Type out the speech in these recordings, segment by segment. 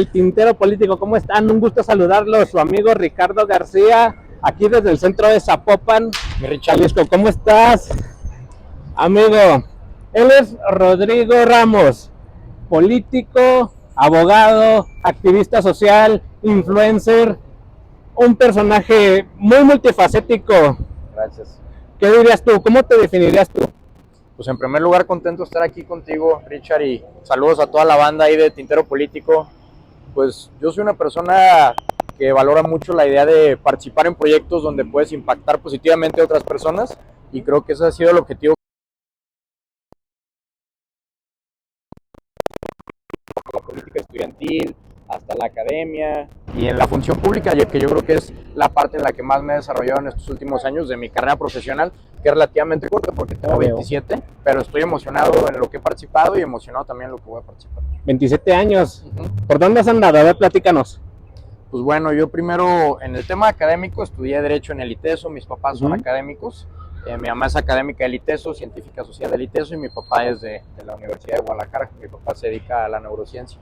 El Tintero Político, ¿cómo están? Un gusto saludarlos, su amigo Ricardo García, aquí desde el centro de Zapopan, Jalisco. ¿Cómo estás, amigo? Él es Rodrigo Ramos, político, abogado, activista social, influencer, un personaje muy multifacético. Gracias. ¿Qué dirías tú? ¿Cómo te definirías tú? Pues en primer lugar, contento de estar aquí contigo, Richard, y saludos a toda la banda ahí de Tintero Político. Pues yo soy una persona que valora mucho la idea de participar en proyectos donde puedes impactar positivamente a otras personas, y creo que ese ha sido el objetivo de la política estudiantil, hasta la academia y en la función pública, que yo creo que es la parte en la que más me he desarrollado en estos últimos años de mi carrera profesional, que es relativamente corta porque tengo 27, pero estoy emocionado en lo que he participado y emocionado también en lo que voy a participar. 27 años. ¿Por dónde has andado? A ver, platícanos. Pues bueno, yo primero en el tema académico estudié Derecho en el ITESO, mis papás son académicos, mi mamá es académica del ITESO, científica social del ITESO, y mi papá es de la Universidad de Guadalajara. Mi papá se dedica a la neurociencia.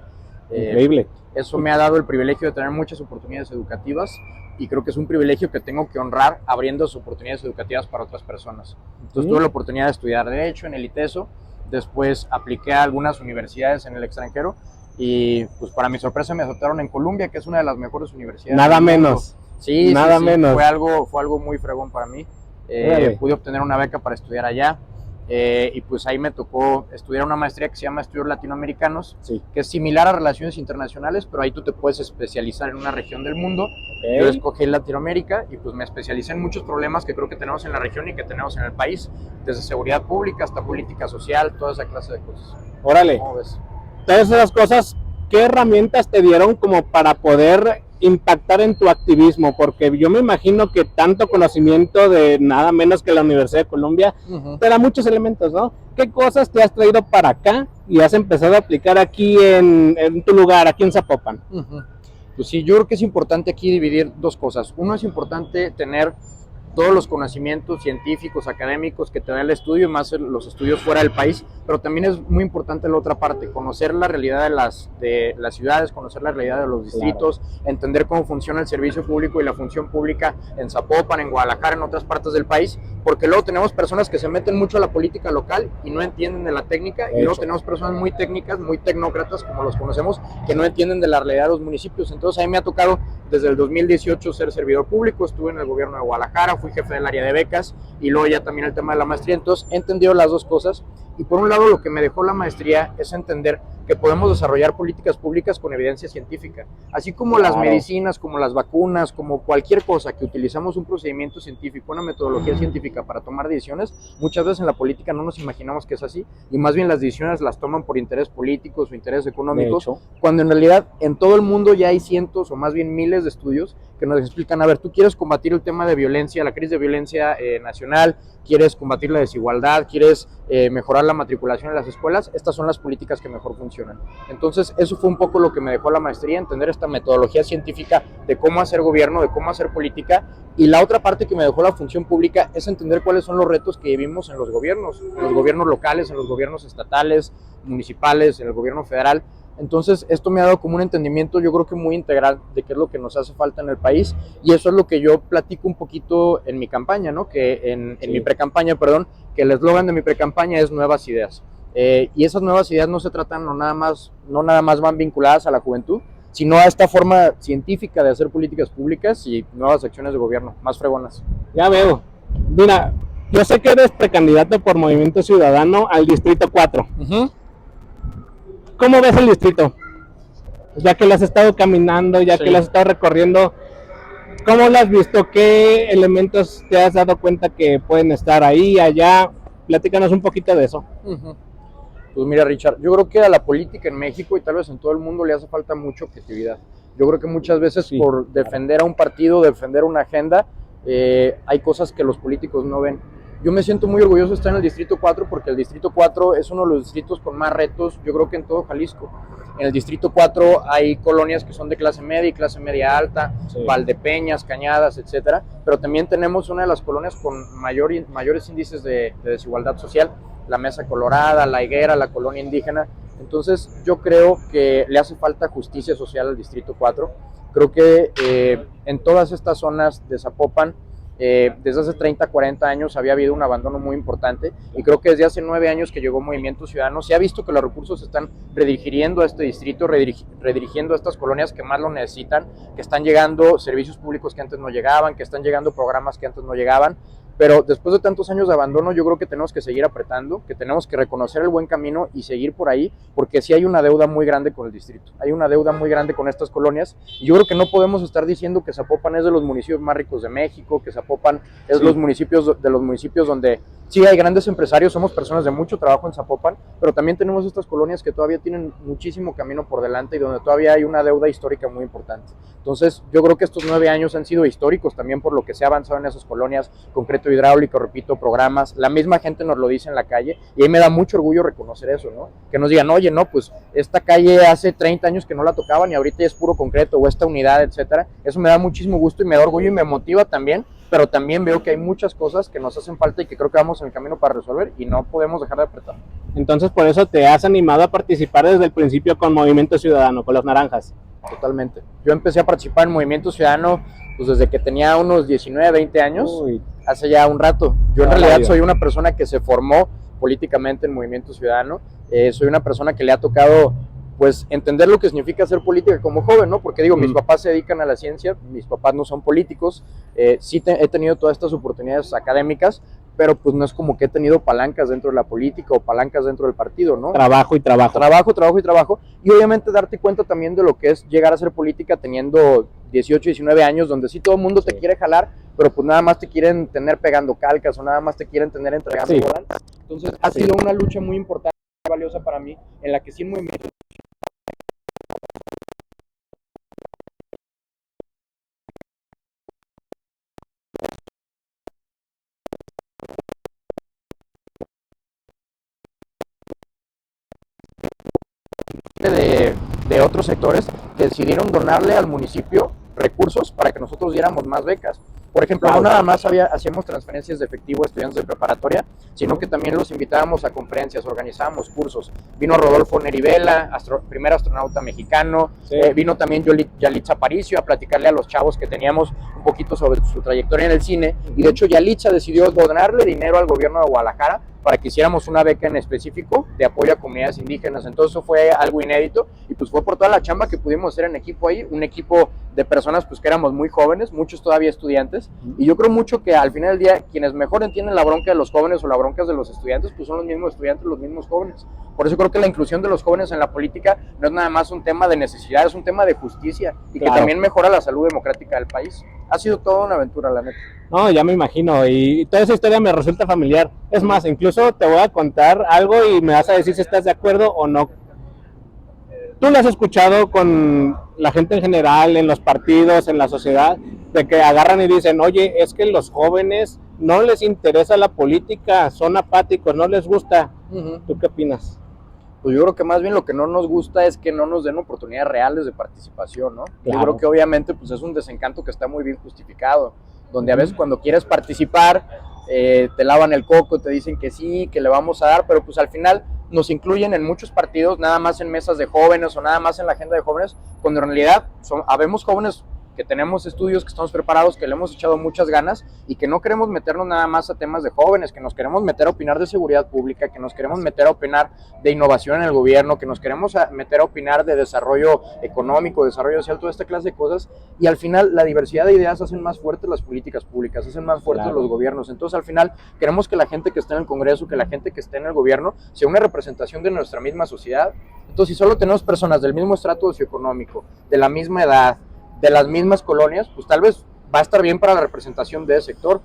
Increíble. Eso me ha dado el privilegio de tener muchas oportunidades educativas, y creo que es un privilegio que tengo que honrar abriendo oportunidades educativas para otras personas. Entonces tuve la oportunidad de estudiar Derecho en el ITESO, después apliqué a algunas universidades en el extranjero, y pues para mi sorpresa me aceptaron en Columbia, que es una de las mejores universidades. Nada menos. Sí, nada sí, menos. Fue algo muy fregón para mí. Pude obtener una beca para estudiar allá. Y pues ahí me tocó estudiar una maestría que se llama Estudios Latinoamericanos, que es similar a Relaciones Internacionales, pero ahí tú te puedes especializar en una región del mundo. Yo escogí Latinoamérica y pues me especialicé en muchos problemas que creo que tenemos en la región y que tenemos en el país, desde seguridad pública hasta política social, toda esa clase de cosas. Órale. ¿Cómo ves? Todas esas cosas, ¿qué herramientas te dieron como para poder impactar en tu activismo? Porque yo me imagino que tanto conocimiento de nada menos que la Universidad de Columbia te da muchos elementos, ¿no? ¿Qué cosas te has traído para acá y has empezado a aplicar aquí en tu lugar, aquí en Zapopan? Pues sí, yo creo que es importante aquí dividir dos cosas. Uno, es importante tener todos los conocimientos científicos, académicos que te da el estudio, y más los estudios fuera del país, pero también es muy importante la otra parte, conocer la realidad de las ciudades, conocer la realidad de los distritos, entender cómo funciona el servicio público y la función pública en Zapopan, en Guadalajara, en otras partes del país, porque luego tenemos personas que se meten mucho a la política local y no entienden de la técnica, y luego tenemos personas muy técnicas, muy tecnócratas, como los conocemos, que no entienden de la realidad de los municipios. Entonces a mí me ha tocado desde el 2018 ser servidor público, estuve en el gobierno de Guadalajara, fui jefe del área de becas, y luego ya también el tema de la maestría. Entonces he entendido las dos cosas, y por un lado lo que me dejó la maestría es entender que podemos desarrollar políticas públicas con evidencia científica, así como las medicinas, como las vacunas, como cualquier cosa que utilizamos un procedimiento científico, una metodología científica para tomar decisiones. Muchas veces en la política no nos imaginamos que es así, y más bien las decisiones las toman por intereses políticos o intereses económicos, cuando en realidad en todo el mundo ya hay cientos o más bien miles de estudios que nos explican: a ver, tú quieres combatir el tema de violencia, la crisis de violencia nacional, quieres combatir la desigualdad, quieres mejorar la matriculación en las escuelas, estas son las políticas que mejor funcionan. Entonces eso fue un poco lo que me dejó la maestría, entender esta metodología científica de cómo hacer gobierno, de cómo hacer política. Y la otra parte que me dejó la función pública es entender cuáles son los retos que vivimos en los gobiernos locales, en los gobiernos estatales, municipales, en el gobierno federal. Entonces esto me ha dado como un entendimiento, yo creo que muy integral, de qué es lo que nos hace falta en el país, y eso es lo que yo platico un poquito en mi campaña, ¿no? Que en mi precampaña, perdón, que el eslogan de mi precampaña es Nuevas Ideas. Y esas nuevas ideas no se tratan, no nada más van vinculadas a la juventud, sino a esta forma científica de hacer políticas públicas y nuevas acciones de gobierno, más fregonas. Ya veo. Mira, yo sé que eres precandidato por Movimiento Ciudadano al Distrito 4. ¿Cómo ves el distrito? Ya que lo has estado caminando, ya que lo has estado recorriendo, ¿cómo lo has visto? ¿Qué elementos te has dado cuenta que pueden estar ahí, allá? Platícanos un poquito de eso. Pues mira, Richard, yo creo que a la política en México y tal vez en todo el mundo le hace falta mucha objetividad. Yo creo que muchas veces por defender a un partido, defender una agenda, hay cosas que los políticos no ven. Yo me siento muy orgulloso de estar en el Distrito 4 porque el Distrito 4 es uno de los distritos con más retos, yo creo que en todo Jalisco. En el Distrito 4 hay colonias que son de clase media y clase media alta, Valdepeñas, Cañadas, etcétera, pero también tenemos una de las colonias con mayores índices de desigualdad social, la Mesa Colorada, la Higuera, la colonia indígena, Entonces yo creo que le hace falta justicia social al Distrito 4. Creo que en todas estas zonas de Zapopan, desde hace 30, 40 años había habido un abandono muy importante, y creo que desde hace 9 años que llegó Movimiento Ciudadano se ha visto que los recursos se están redirigiendo a este distrito, redirigiendo a estas colonias que más lo necesitan, que están llegando servicios públicos que antes no llegaban, que están llegando programas que antes no llegaban. Pero después de tantos años de abandono, yo creo que tenemos que seguir apretando, que tenemos que reconocer el buen camino y seguir por ahí, porque sí hay una deuda muy grande con el distrito, hay una deuda muy grande con estas colonias, y yo creo que no podemos estar diciendo que Zapopan es de los municipios más ricos de México, que Zapopan es los municipios donde sí hay grandes empresarios, somos personas de mucho trabajo en Zapopan, pero también tenemos estas colonias que todavía tienen muchísimo camino por delante y donde todavía hay una deuda histórica muy importante. Entonces, yo creo que estos 9 años han sido históricos también por lo que se ha avanzado en esas colonias, concreto hidráulico, repito, programas, la misma gente nos lo dice en la calle, y ahí me da mucho orgullo reconocer eso, ¿no? Que nos digan, oye, no, pues esta calle hace 30 años que no la tocaban y ahorita ya es puro concreto, o esta unidad, etcétera. Eso me da muchísimo gusto y me da orgullo y me motiva también, pero también veo que hay muchas cosas que nos hacen falta y que creo que vamos en el camino para resolver y no podemos dejar de apretar. Entonces, por eso te has animado a participar desde el principio con Movimiento Ciudadano, con los naranjas. Totalmente. Yo empecé a participar en Movimiento Ciudadano pues desde que tenía unos 19, 20 años, hace ya un rato. Yo en realidad soy una persona que se formó políticamente en Movimiento Ciudadano, soy una persona que le ha tocado pues entender lo que significa hacer política como joven, ¿no? Porque digo, mis papás se dedican a la ciencia, mis papás no son políticos, sí he tenido todas estas oportunidades académicas, pero pues no es como que he tenido palancas dentro de la política o palancas dentro del partido, ¿no? Trabajo y trabajo. Trabajo y trabajo, y obviamente darte cuenta también de lo que es llegar a hacer política teniendo 18, 19 años, donde sí todo el mundo te quiere jalar, pero pues nada más te quieren tener pegando calcas o nada más te quieren tener entregando volantes. Entonces ha sido una lucha muy importante y valiosa para mí, en la que sí Movimiento de otros sectores que decidieron donarle al municipio recursos para que nosotros diéramos más becas. Por ejemplo, no nada más hacíamos transferencias de efectivo a estudiantes de preparatoria, sino que también los invitábamos a conferencias, organizábamos cursos. Vino Rodolfo Nerivela, primer astronauta mexicano, vino también Yalitza Aparicio a platicarle a los chavos que teníamos un poquito sobre su trayectoria en el cine, y de hecho Yalitza decidió donarle dinero al gobierno de Guadalajara para que hiciéramos una beca en específico de apoyo a comunidades indígenas. Entonces eso fue algo inédito, y pues fue por toda la chamba que pudimos hacer en equipo ahí, un equipo de personas pues que éramos muy jóvenes, muchos todavía estudiantes, y yo creo mucho que al final del día quienes mejor entienden la bronca de los jóvenes o la bronca de los estudiantes pues son los mismos estudiantes, los mismos jóvenes. Por eso creo que la inclusión de los jóvenes en la política no es nada más un tema de necesidad, es un tema de justicia, y que también mejora la salud democrática del país. Ha sido toda una aventura, la neta. No, ya me imagino, y toda esa historia me resulta familiar. Es más, incluso te voy a contar algo y me vas a decir si estás de acuerdo o no. Tú lo has escuchado con la gente en general, en los partidos, en la sociedad, de que agarran y dicen, oye, es que los jóvenes no les interesa la política, son apáticos, no les gusta. ¿Tú qué opinas? Pues yo creo que más bien lo que no nos gusta es que no nos den oportunidades reales de participación, ¿no? Claro. Yo creo que obviamente pues es un desencanto que está muy bien justificado, donde a veces cuando quieres participar te lavan el coco, te dicen que sí, que le vamos a dar, pero pues al final nos incluyen en muchos partidos, nada más en mesas de jóvenes o nada más en la agenda de jóvenes, cuando en realidad habemos jóvenes que tenemos estudios, que estamos preparados, que le hemos echado muchas ganas y que no queremos meternos nada más a temas de jóvenes, que nos queremos meter a opinar de seguridad pública, que nos queremos meter a opinar de innovación en el gobierno, que nos queremos meter a opinar de desarrollo económico, desarrollo social, toda esta clase de cosas, y al final la diversidad de ideas hacen más fuertes las políticas públicas, hacen más fuertes los gobiernos. Entonces al final queremos que la gente que esté en el Congreso, que la gente que esté en el gobierno sea una representación de nuestra misma sociedad. Entonces si solo tenemos personas del mismo estrato socioeconómico, de la misma edad, de las mismas colonias, pues tal vez va a estar bien para la representación de ese sector,